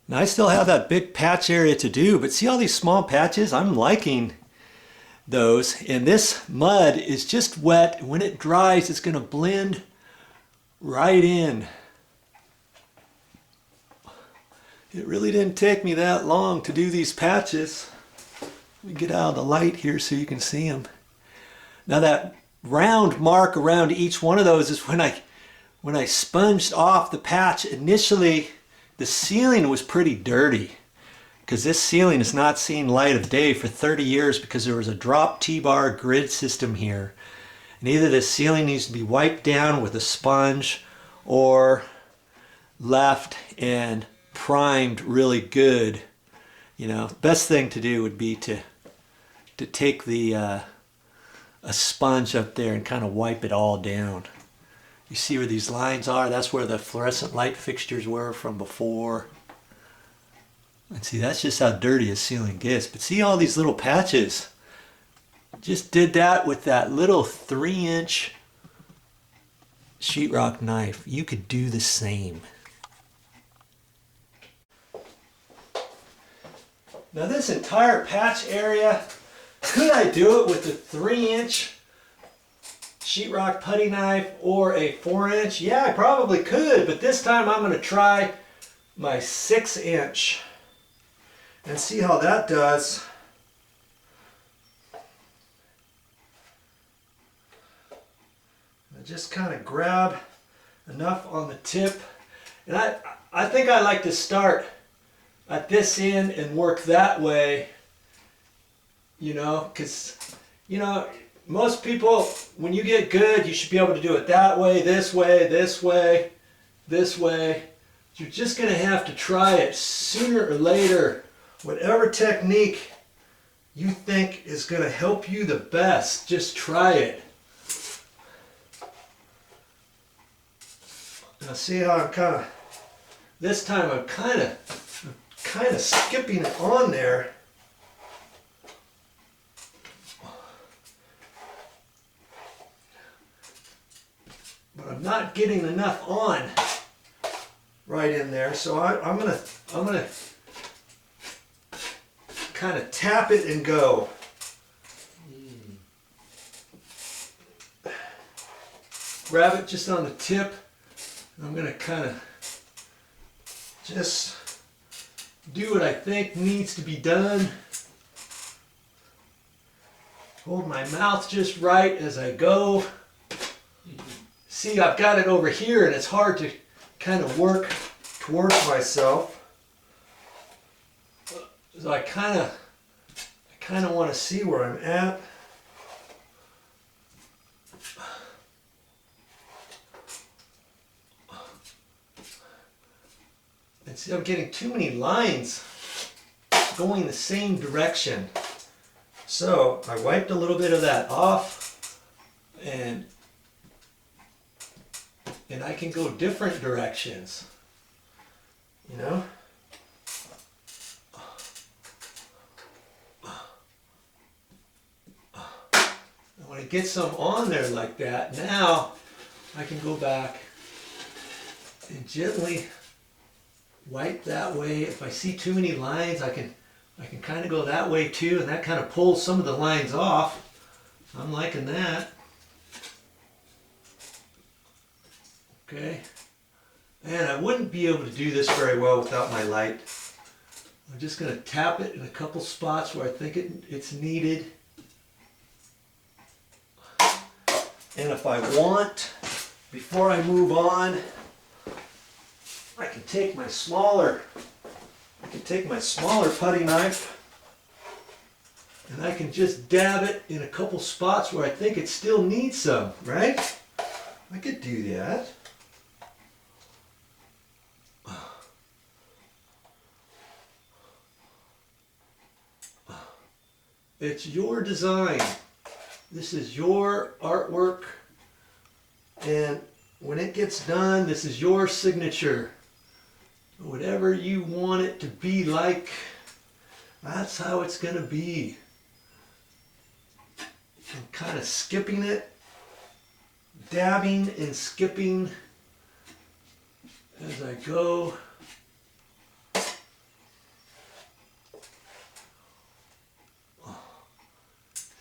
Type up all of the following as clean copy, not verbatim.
Now I still have that big patch area to do, but see all these small patches? I'm liking those. And this mud is just wet. When it dries, it's going to blend right in. It really didn't take me that long to do these patches. Let me get out of the light here so you can see them. Now that round mark around each one of those is when I sponged off the patch. Initially, the ceiling was pretty dirty because this ceiling has not seen light of day for 30 years because there was a drop T-bar grid system here. And either the ceiling needs to be wiped down with a sponge or left and primed really good. You know, best thing to do would be to take a sponge up there and kind of wipe it all down. You see where these lines are? That's where the fluorescent light fixtures were from before. And see, that's just how dirty a ceiling gets. But see all these little patches? Just did that with that little 3-inch sheetrock knife. You could do the same. Now this entire patch area, could I do it with a 3-inch sheetrock putty knife or a 4-inch? Yeah, I probably could, but this time I'm going to try my 6-inch and see how that does. I just kind of grab enough on the tip, and I think I like to start at this end and work that way, you know, because, you know, most people, when you get good, you should be able to do it that way, this way, this way, this way. You're just going to have to try it sooner or later. Whatever technique you think is going to help you the best, just try it. Now see how I'm kind of, this time I'm kind of skipping it on there. But I'm not getting enough on right in there, so I'm gonna kind of tap it and go. Grab it just on the tip. I'm gonna kind of just do what I think needs to be done. Hold my mouth just right as I go. See, I've got it over here and it's hard to kind of work towards myself. So I kind of want to see where I'm at. And see, I'm getting too many lines going the same direction. So I wiped a little bit of that off, and I can go different directions, you know? And when I get some on there like that, now I can go back and gently wipe that way. If I see too many lines, I can kind of go that way too, and that kind of pulls some of the lines off. I'm liking that. Okay, and I wouldn't be able to do this very well without my light. I'm just going to tap it in a couple spots where I think it's needed. And if I want, before I move on, I can take my smaller putty knife and I can just dab it in a couple spots where I think it still needs some, right? I could do that. It's your design. This is your artwork, and when it gets done, this is your signature. Whatever you want it to be like, that's how it's going to be. I'm kind of skipping it, dabbing and skipping as I go.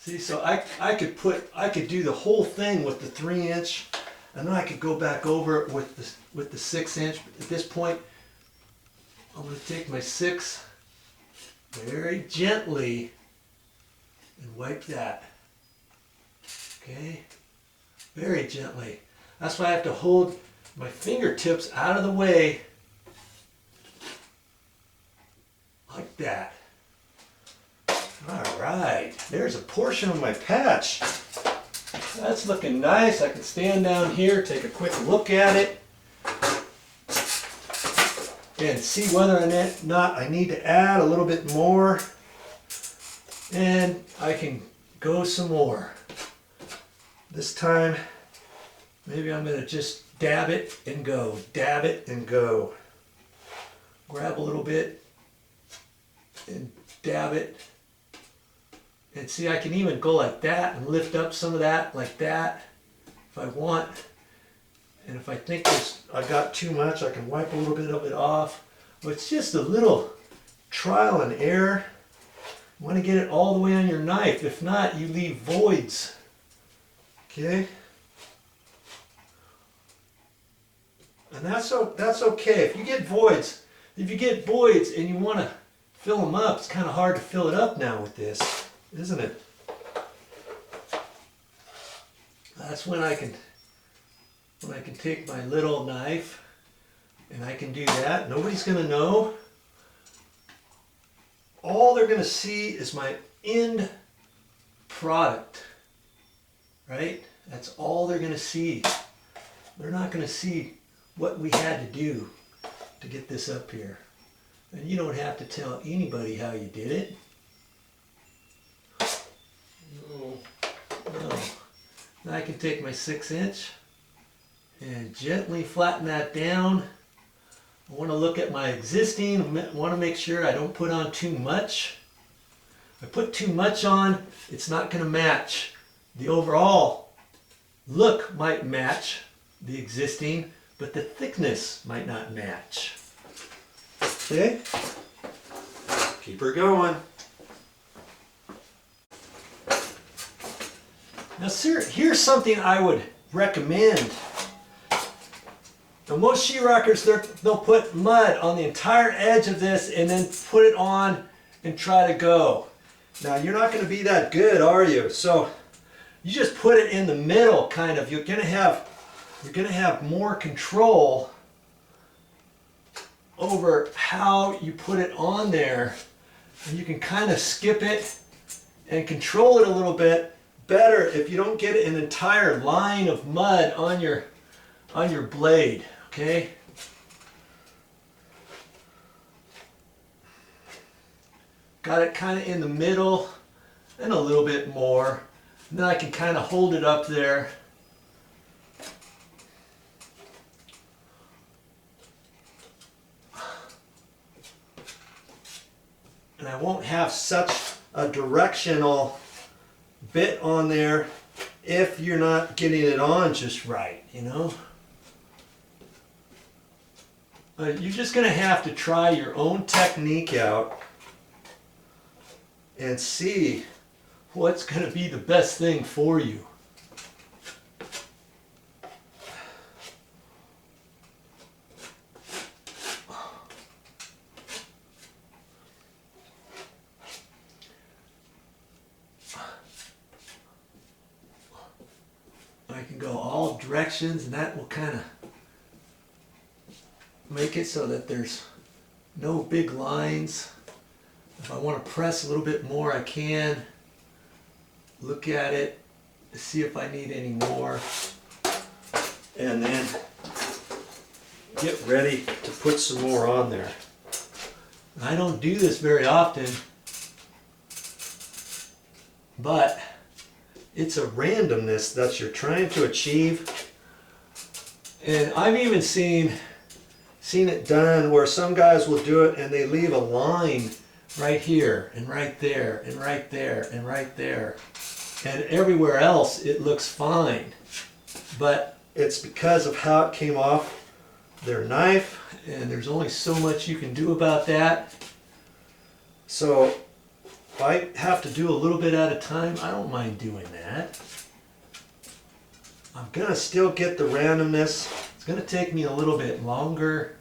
See, so I could do the whole thing with the 3-inch, and then I could go back over it with the 6-inch. But at this point, I'm going to take my 6 very gently and wipe that. Okay, very gently. That's why I have to hold my fingertips out of the way, like that. All right, there's a portion of my patch. That's looking nice. I can stand down here, take a quick look at it, and see whether or not I need to add a little bit more. And I can go some more. This time, maybe I'm going to just dab it and go, dab it and go. Grab a little bit and dab it. And see, I can even go like that and lift up some of that like that if I want. And if I think I got too much, I can wipe a little bit of it off. But it's just a little trial and error. You want to get it all the way on your knife. If not, you leave voids. Okay? And that's okay. If you get voids and you want to fill them up, it's kind of hard to fill it up now with this, isn't it? That's when I can take my little knife and I can do that. Nobody's going to know. All they're going to see is my end product, right? That's all they're going to see. They're not going to see what we had to do to get this up here. And you don't have to tell anybody how you did it. No. Now I can take my 6-inch and gently flatten that down. I want to look at my existing. I want to make sure I don't put on too much. If I put too much on, it's not going to match. The overall look might match the existing, but the thickness might not match. Okay? Keep her going. Now, sir, here's something I would recommend. Now, most sheetrockers, they'll put mud on the entire edge of this and then put it on and try to go. Now, you're not going to be that good, are you? So, you just put it in the middle, kind of. You're going to have more control over how you put it on there. And you can kind of skip it and control it a little bit better if you don't get an entire line of mud on your blade. Okay? Got it kind of in the middle and a little bit more. And then I can kind of hold it up there. And I won't have such a directional bit on there if you're not getting it on just right, you know? You're just going to have to try your own technique out and see what's going to be the best thing for you. I can go all directions, and that will kind of make it so that there's no big lines. If I want to press a little bit more, I can. Look at it to see if I need any more. And then get ready to put some more on there. I don't do this very often, but it's a randomness that you're trying to achieve. And I've even seen it done where some guys will do it and they leave a line right here and right there and right there and right there. And everywhere else it looks fine. But it's because of how it came off their knife, and there's only so much you can do about that. So If I have to do a little bit at a time, I don't mind doing that. I'm gonna still get the randomness. It's gonna take me a little bit longer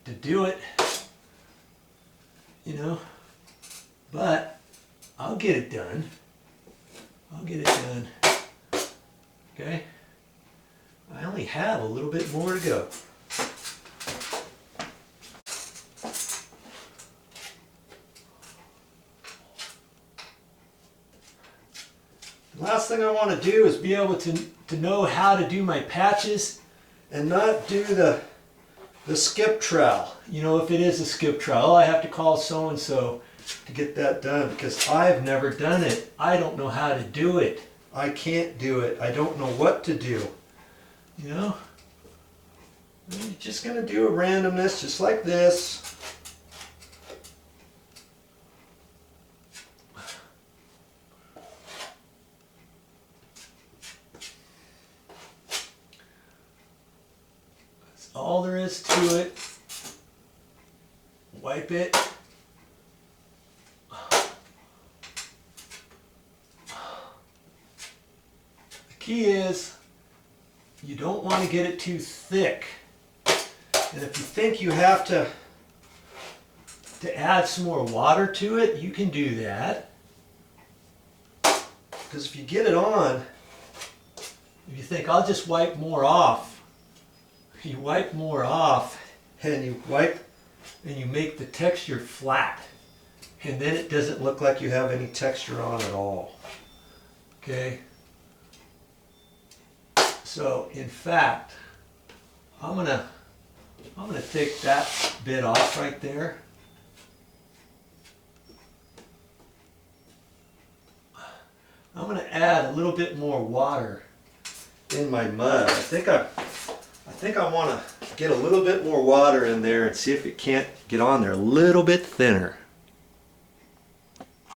to do it, you know, but I'll get it done. I'll get it done. Okay? I only have a little bit more to go. The last thing I want to do is be able to know how to do my patches and not do the skip trowel. You know, if it is a skip trowel, I have to call so-and-so to get that done because I've never done it. I don't know how to do it. I can't do it. I don't know what to do. You know? I'm just going to do a randomness just like this. That's all there is to it. Wipe it. The key is you don't want to get it too thick. And if you think you have to add some more water to it, you can do that. Because if you get it on, if you think I'll just wipe more off, you wipe more off and you wipe and you make the texture flat. And then it doesn't look like you have any texture on at all. Okay? So in fact, I'm gonna take that bit off right there. I'm gonna add a little bit more water in my mud. I think I want to get a little bit more water in there and see if it can't get on there a little bit thinner.